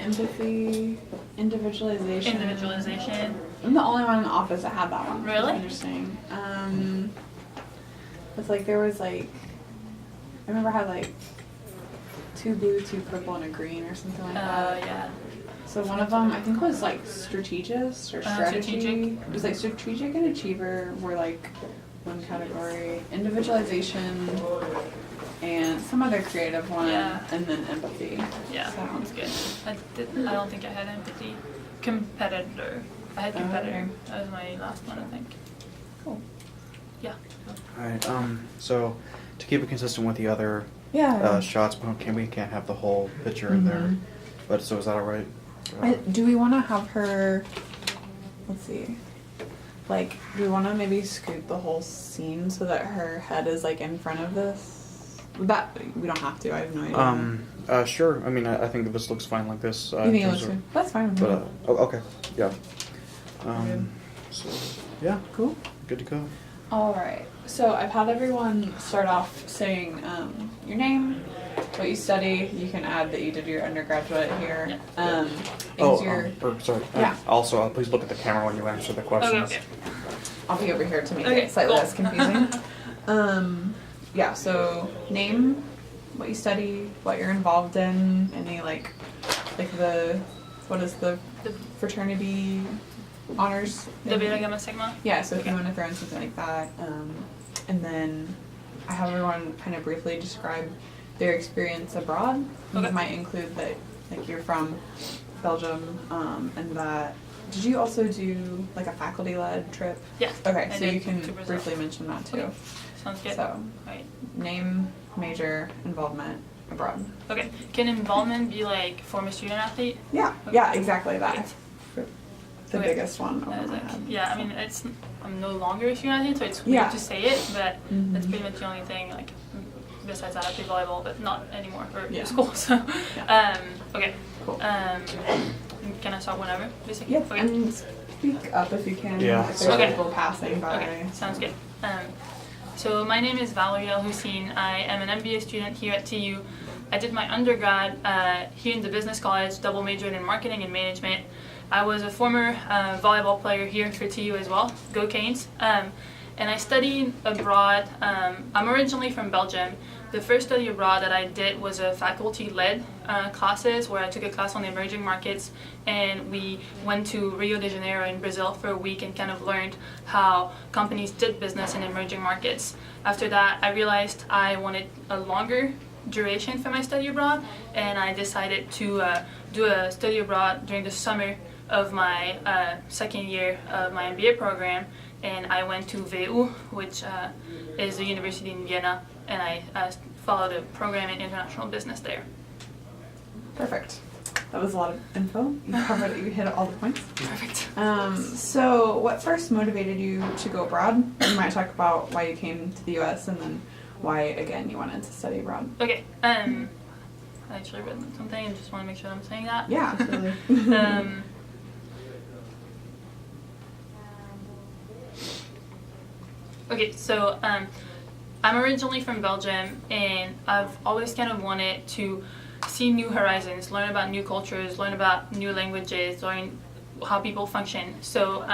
empathy, individualization. Individualization. I'm the only one in the office that had that one. Really? Interesting. It's like there was like, I remember I had like 2 blue, 2 purple, and a green or something like that. Oh, yeah. So one of them I think was like strategist or strategy. Strategic. It was like strategic and achiever were like one category. Individualization and some other creative one, Yeah. and then empathy. Yeah, So. sounds good. I don't think I had empathy. Competitor. I had competitor. Okay. That was my last one, I think. Cool. Yeah. Alright, so to keep it consistent with the other Yeah. shots, we can't have the whole picture in there. But so is that alright? Do we want to have her? Let's see. Like, do we want to maybe scoot the whole scene so that her head is like in front of this? That we don't have to. I have no idea. Sure. I mean, I think that this looks fine like this. You think it looks good? That's fine with me. But, okay. Yeah. So, yeah. Cool. Good to go. All right. So I've had everyone start off saying your name, what you study. You can add that you did your undergraduate here. Sorry. Yeah. Also, please look at the camera when you answer the questions. Okay. I'll be over here to make Okay, it slightly cool. less confusing. Yeah. So name, what you study, what you're involved in, any like what is the fraternity honors? The Beta Gamma Sigma? Yeah, so if you want to throw in something like that. And then I have everyone kind of briefly describe their experience abroad. Okay. It might include that, like, you're from Belgium, and that, did you also do, like, a faculty-led trip? Yeah. Okay, I so you did can to Brazil. briefly mention that too. Okay. Sounds good. So, Right. name, major, involvement abroad. Okay. Can involvement be like former student athlete? Yeah, Okay. yeah, exactly that. Great. The Okay. biggest one over I was my like, head. yeah, I mean, I'm no longer a student athlete, so it's weird Yeah. to say it, but that's Mhm. pretty much the only thing, like, besides that, I play volleyball, but not anymore for Yeah. school, so, Yeah. okay. Cool. Can I start whenever, basically? Yep, Okay. and speak up if you can. Yeah, If so- there's Okay. people passing by. Okay, sounds good. So my name is Valerie El Houssine. I am an MBA student here at TU. I did my undergrad here in the business college, double majored in marketing and management. I was a former volleyball player here for TU as well, Go Canes. And I studied abroad. I'm originally from Belgium. The first study abroad that I did was a faculty-led classes where I took a class on the emerging markets, and we went to Rio de Janeiro in Brazil for a week and kind of learned how companies did business in emerging markets. After that, I realized I wanted a longer duration for my study abroad, and I decided to do a study abroad during the summer of my second year of my MBA program, and I went to VU, which is a university in Vienna, and I followed a program in international business there. Perfect. That was a lot of info. You covered it. You hit all the points. Perfect. So what first motivated you to go abroad? You might talk about why you came to the U.S. and then why, again, you wanted to study abroad. Okay. I actually read something and just want to make sure I'm saying that. Yeah, absolutely. Okay, so I'm originally from Belgium, and I've always kind of wanted to see new horizons, learn about new cultures, learn about new languages, learn how people function. So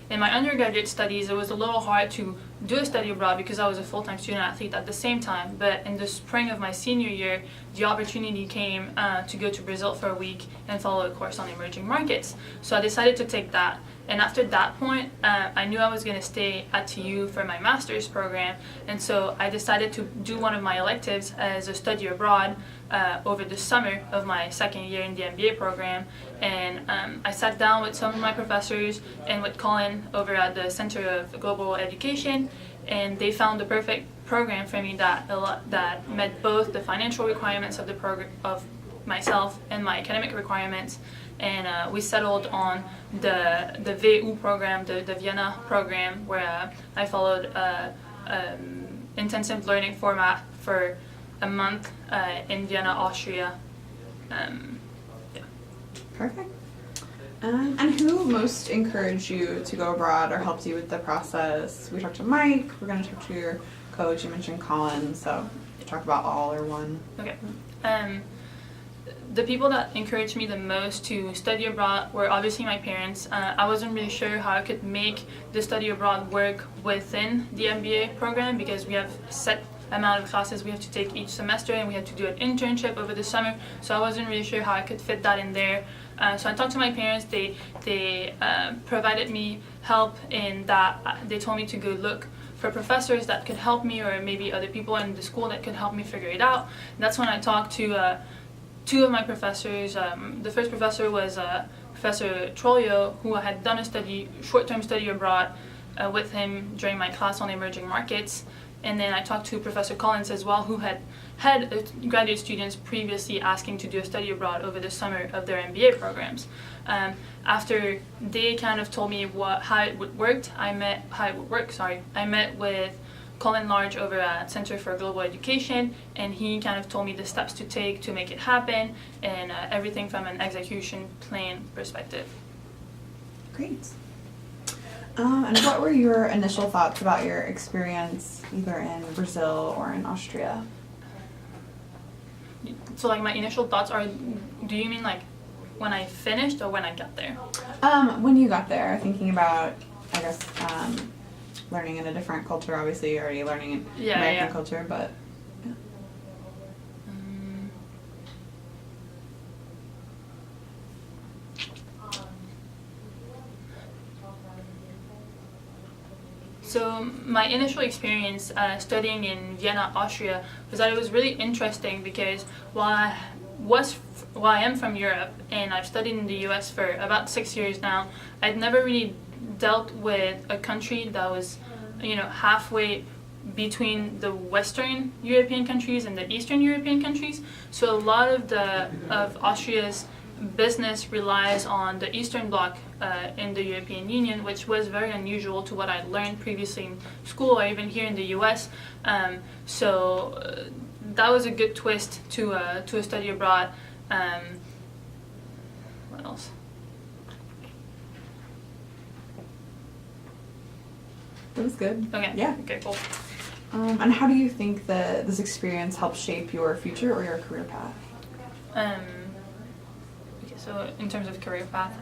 in my undergraduate studies, it was a little hard to do a study abroad because I was a full-time student athlete at the same time. But in the spring of my senior year, the opportunity came to go to Brazil for a week and follow a course on emerging markets. So I decided to take that. And after that point, I knew I was going to stay at TU for my master's program. And so I decided to do one of my electives as a study abroad over the summer of my second year in the MBA program. And I sat down with some of my professors and with Colin over at the Center of Global Education, and they found the perfect program for me that met both the financial requirements of the program, of myself, and my academic requirements. And we settled on the VU program, the Vienna program, where I followed intensive learning format for a month in Vienna, Austria. Yeah. Perfect. And who most encouraged you to go abroad or helped you with the process? We talked to Mike. We're going to talk to your coach. You mentioned Colin, so talk about all or one. Okay. the people that encouraged me the most to study abroad were obviously my parents. I wasn't really sure how I could make the study abroad work within the MBA program because we have set amount of classes we have to take each semester and we had to do an internship over the summer, so I wasn't really sure how I could fit that in there. So I talked to my parents. They provided me help in that. They told me to go look for professors that could help me, or maybe other people in the school that could help me figure it out. And that's when I talked to two of my professors. The first professor was Professor Trollio, who I had done a short-term study abroad with him during my class on emerging markets. And then I talked to Professor Collins as well, who had graduate students previously asking to do a study abroad over the summer of their MBA programs. After they kind of told me how it would work, I met with Colin Large over at Center for Global Education, and he kind of told me the steps to take to make it happen, and everything from an execution plan perspective. Great. And what were your initial thoughts about your experience either in Brazil or in Austria? So like my initial thoughts are, do you mean like when I finished or when I got there? When you got there, thinking about, I guess, learning in a different culture. Obviously, you're already learning in American culture, but yeah. So my initial experience studying in Vienna, Austria, was that it was really interesting because while I am from Europe and I've studied in the US for about 6 years now, I'd never really dealt with a country that was, halfway between the Western European countries and the Eastern European countries. So a lot of Austria's business relies on the Eastern Bloc in the European Union, which was very unusual to what I learned previously in school or even here in the US. So that was a good twist to a study abroad. What else? That was good. Okay. Yeah. Okay, cool. And how do you think that this experience helped shape your future or your career path? So in terms of career path,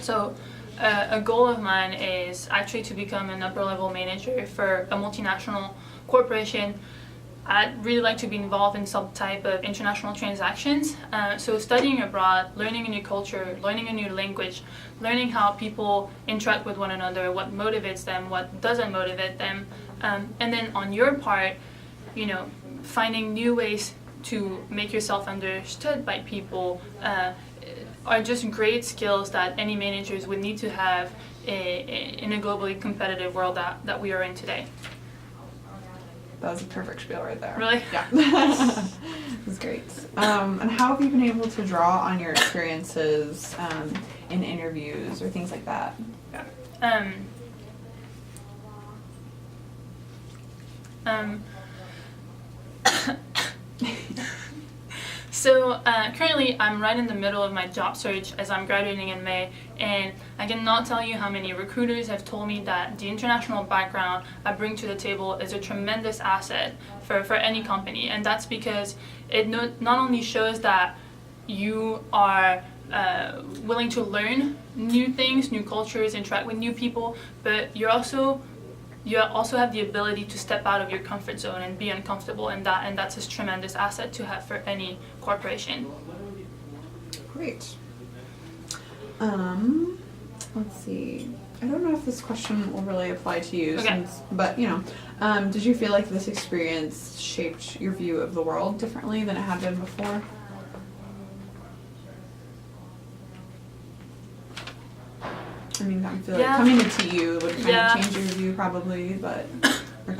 so a goal of mine is actually to become an upper level manager for a multinational corporation. I'd really like to be involved in some type of international transactions. So studying abroad, learning a new culture, learning a new language, learning how people interact with one another, what motivates them, what doesn't motivate them, and then on your part, finding new ways to make yourself understood by people are just great skills that any managers would need to have in a globally competitive world that we are in today. That was a perfect spiel right there. Really? Yeah. It was great. And how have you been able to draw on your experiences in interviews or things like that? So currently I'm right in the middle of my job search as I'm graduating in May, and I cannot tell you how many recruiters have told me that the international background I bring to the table is a tremendous asset for any company, and that's because it not only shows that you are willing to learn new things, new cultures, interact with new people, but you also have the ability to step out of your comfort zone and be uncomfortable, and that's a tremendous asset to have for any corporation. Great. Let's see. I don't know if this question will really apply to you, Okay. but did you feel like this experience shaped your view of the world differently than it had been before? I mean, I feel like coming to TU would kind of change your view probably, but I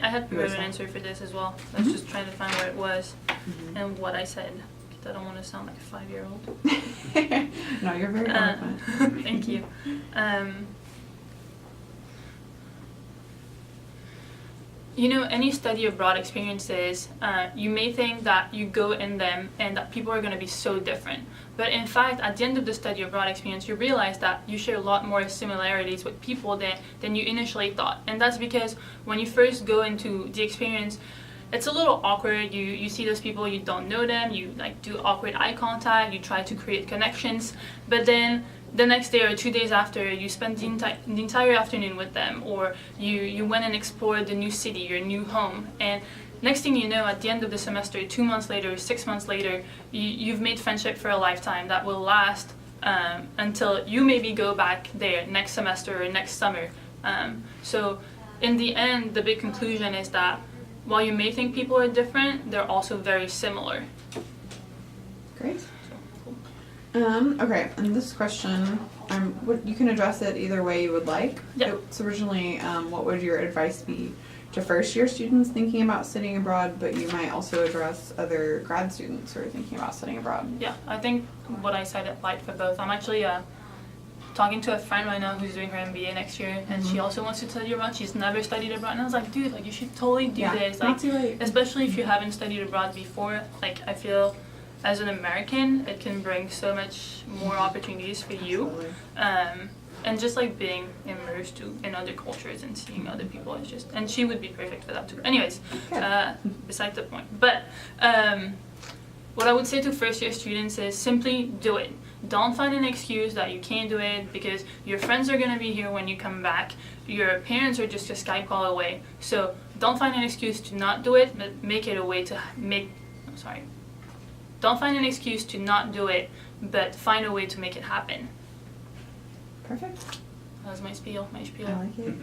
had to write an answer for this as well. I was just trying to find where it was and what I said, because I don't want to sound like a 5-year-old. No, you're very eloquent. Thank you. Any study abroad experiences, you may think that you go in them and that people are going to be so different. But in fact, at the end of the study abroad experience, you realize that you share a lot more similarities with people than you initially thought. And that's because when you first go into the experience, it's a little awkward. You see those people, you don't know them, you like do awkward eye contact, you try to create connections, but then the next day or 2 days after, you spend the entire afternoon with them, or you went and explored the new city, your new home, and next thing you know, at the end of the semester, 2 months later, 6 months later, you've made friendship for a lifetime that will last until you maybe go back there next semester or next summer. So in the end, the big conclusion is that while you may think people are different, they're also very similar. Great. Okay, and this question, you can address it either way you would like. Yep. It's originally, what would your advice be to first-year students thinking about studying abroad, but you might also address other grad students who are thinking about studying abroad? Yeah, I think what I said applied for both. I'm actually talking to a friend right now who's doing her MBA next year, and she also wants to study abroad. She's never studied abroad, and I was like, dude, like you should totally do this. Like, not too late. Especially if you haven't studied abroad before. Like, I feel as an American, it can bring so much more opportunities for you. Absolutely. And just like being immersed in other cultures and seeing other people is just, and she would be perfect for that too. Anyways, beside the point. But what I would say to first year students is simply do it. Don't find an excuse that you can't do it because your friends are going to be here when you come back. Your parents are just a Skype call away. So don't find an excuse to not do it, but make it a way to Don't find an excuse to not do it, but find a way to make it happen. Perfect. That was my spiel. I like it.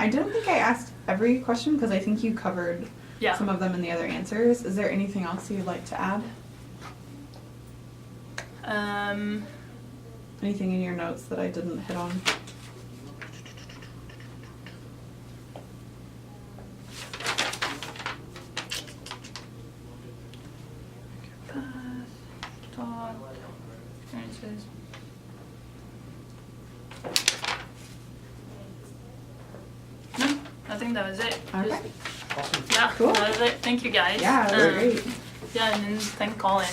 I don't think I asked every question because I think you covered some of them in the other answers. Is there anything else you'd like to add? Anything in your notes that I didn't hit on? Experiences. No, I think that was it. Okay. Awesome. Yeah, Cool. that was it. Thank you guys. Yeah, that was great. Yeah, and then thank Colin.